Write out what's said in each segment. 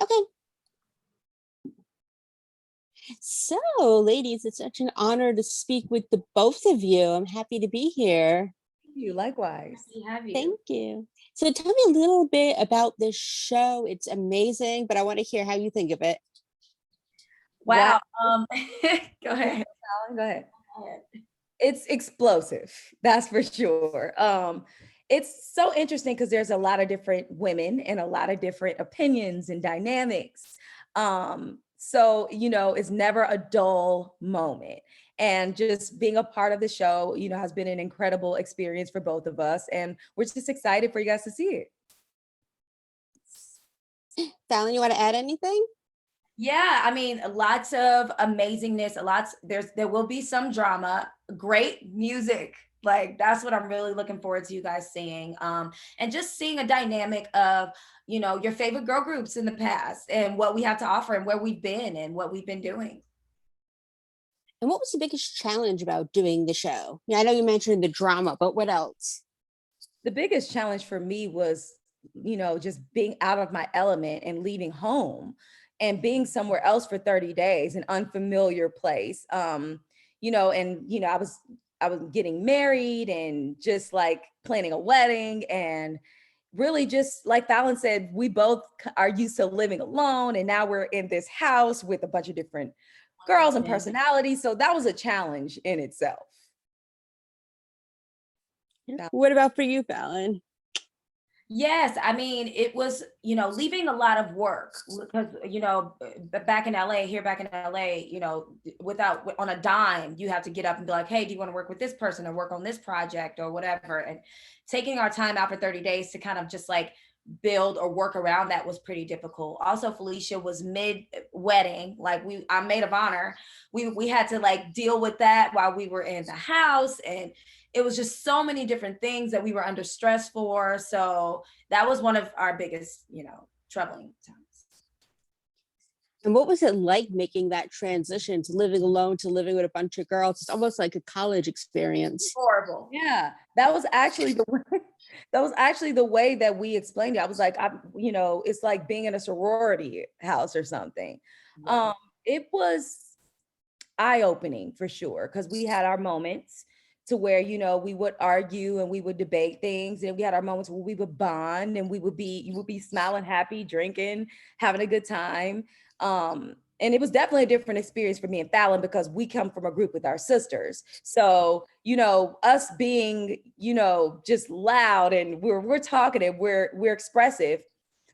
Okay. So, ladies, it's such an honor to speak with the both of you. I'm happy to be here. You likewise. We have you. Thank you. So, tell me a little bit about this show. It's amazing, but I want to hear how you think of it. Wow. Go ahead. Go ahead. It's explosive, that's for sure. It's so interesting because there's a lot of different women and a lot of different opinions and dynamics. So, it's never a dull moment. And just being a part of the show, has been an incredible experience for both of us. And we're just excited for you guys to see it. Fallon, you want to add anything? Yeah, I mean, lots of amazingness, there will be some drama, great music. Like that's what I'm really looking forward to you guys seeing. And just seeing a dynamic of, your favorite girl groups in the past and what we have to offer and where we've been and what we've been doing. And what was the biggest challenge about doing the show? Yeah, I know you mentioned the drama, but what else? The biggest challenge for me was, just being out of my element and leaving home and being somewhere else for 30 days, an unfamiliar place. I was getting married and just like planning a wedding, and really just like Fallon said, we both are used to living alone, and now we're in this house with a bunch of different girls and personalities. So that was a challenge in itself. What about for you, Fallon? Yes, I mean, it was, leaving a lot of work because, back in LA, without on a dime, you have to get up and be like, hey, do you want to work with this person or work on this project or whatever? And taking our time out for 30 days to kind of just like build or work around that was pretty difficult. Also, Felisha was mid wedding, like I'm maid of honor. We had to like deal with that while we were in the house, and it was just so many different things that we were under stress for. So that was one of our biggest, troubling times. And what was it like making that transition to living alone to living with a bunch of girls? It's almost like a college experience. Horrible. Yeah, that was actually the way that we explained it. I was like, it's like being in a sorority house or something. Right. It was eye-opening for sure, because we had our moments to where, we would argue and we would debate things, and we had our moments where we would bond and you would be smiling, happy, drinking, having a good time. And it was definitely a different experience for me and Fallon because we come from a group with our sisters. So, us being, just loud and we're talkative, we're expressive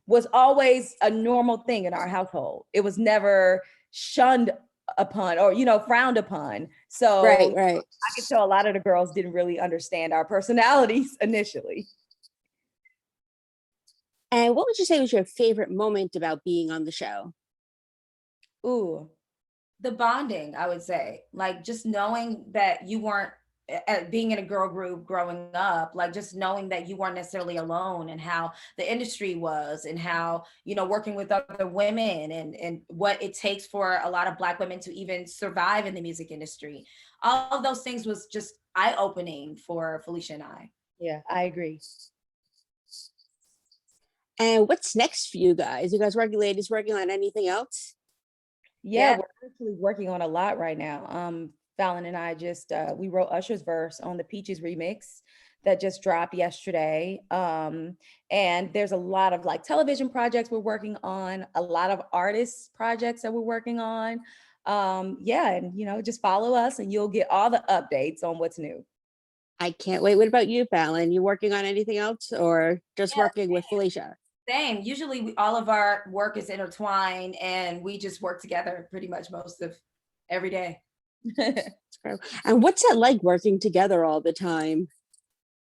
was always a normal thing in our household. It was never shunned upon or, frowned upon. So right. I could tell a lot of the girls didn't really understand our personalities initially. And what would you say was your favorite moment about being on the show? Ooh, the bonding, I would say, like just knowing that you weren't being in a girl group growing up, like just knowing that you weren't necessarily alone, and how the industry was, and how, working with other women, and what it takes for a lot of Black women to even survive in the music industry. All of those things was just eye-opening for Felisha and I. Yeah, I agree. And what's next for you guys? You guys ladies working on anything else? Yeah, we're actually working on a lot right now. Fallon and I just we wrote Usher's verse on the Peaches remix that just dropped yesterday. And there's a lot of like television projects we're working on, a lot of artist projects that we're working on. And just follow us and you'll get all the updates on what's new. I can't wait. What about you, Fallon? You working on anything else or just working with Felisha? Same. Usually all of our work is intertwined and we just work together pretty much most of every day. And what's it like working together all the time?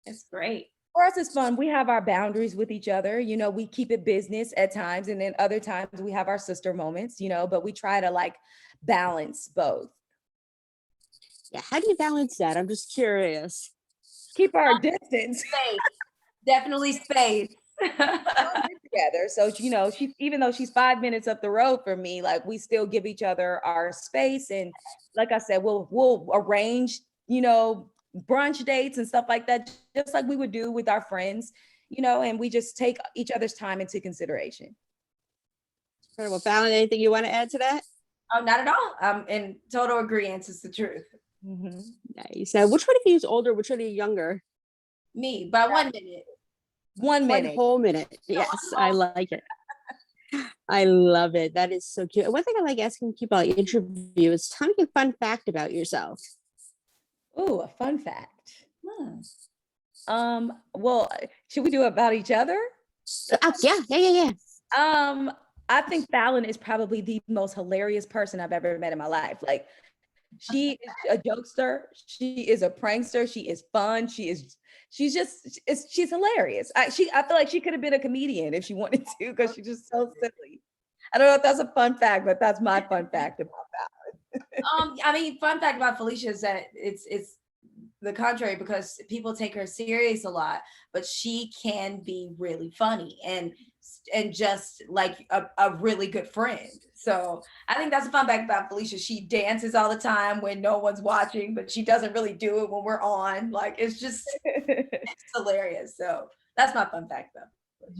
It's great. For us, it's fun. We have our boundaries with each other. We keep it business at times, and then other times we have our sister moments, but we try to like balance both. Yeah. How do you balance that? I'm just curious. Keep our distance. Space. Definitely space. Together. So, she, even though she's 5 minutes up the road from me, like we still give each other our space. And like I said, we'll arrange, brunch dates and stuff like that, just like we would do with our friends, and we just take each other's time into consideration. Incredible. Fallon, anything you want to add to that? Oh, not at all. I'm in total agreement. It's the truth. Nice. Now, which one of you is older? Which one of you younger? Me, by 1 minute. 1 One minute. whole minute. Yes, I like it. I love it. That is so cute. And one thing I like asking people I interview is tell me a fun fact about yourself. Ooh, a fun fact. Hmm. Well, should we do it about each other? Yeah. I think Fallon is probably the most hilarious person I've ever met in my life. Like, she is a jokester. She is a prankster. She is fun. She's hilarious. I feel like she could have been a comedian if she wanted to, because she's just so silly. I don't know if that's a fun fact, but that's my fun fact about that. I mean, fun fact about Felisha is that it's the contrary, because people take her serious a lot, but she can be really funny and just like a really good friend. So I think that's a fun fact about Felisha. She dances all the time when no one's watching, but she doesn't really do it when we're on. Like, it's just it's hilarious. So that's my fun fact though.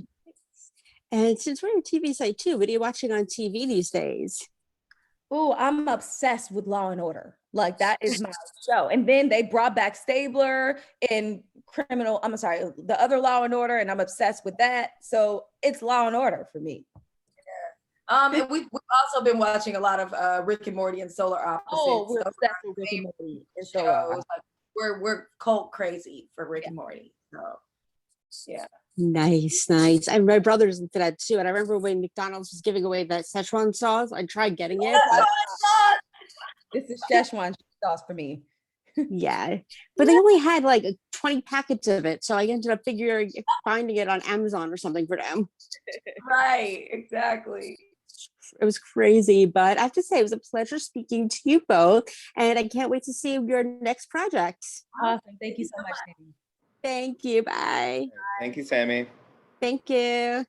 And since we're a TV site too, what are you watching on TV these days? Oh, I'm obsessed with Law and Order. Like, that is my show. And then they brought back Stabler and the other Law and Order, and I'm obsessed with that. So it's Law and Order for me. And we've also been watching a lot of Rick and Morty and Solar Opposites. Oh, we're So obsessed with Rick and Morty and Solar shows, Opposites. like, we're cult crazy for Rick and Morty. So yeah. Nice. And my brother's into that too. And I remember when McDonald's was giving away that Szechuan sauce, I tried getting it, but This is Szechuan sauce for me. yeah. But they only had like 20 packets of it. So I ended up finding it on Amazon or something for them. Right, exactly. It was crazy, but I have to say it was a pleasure speaking to you both. And I can't wait to see your next project. Awesome. Thank you so much, Sammi. Thank you. Bye. Thank you, Sammi. Thank you.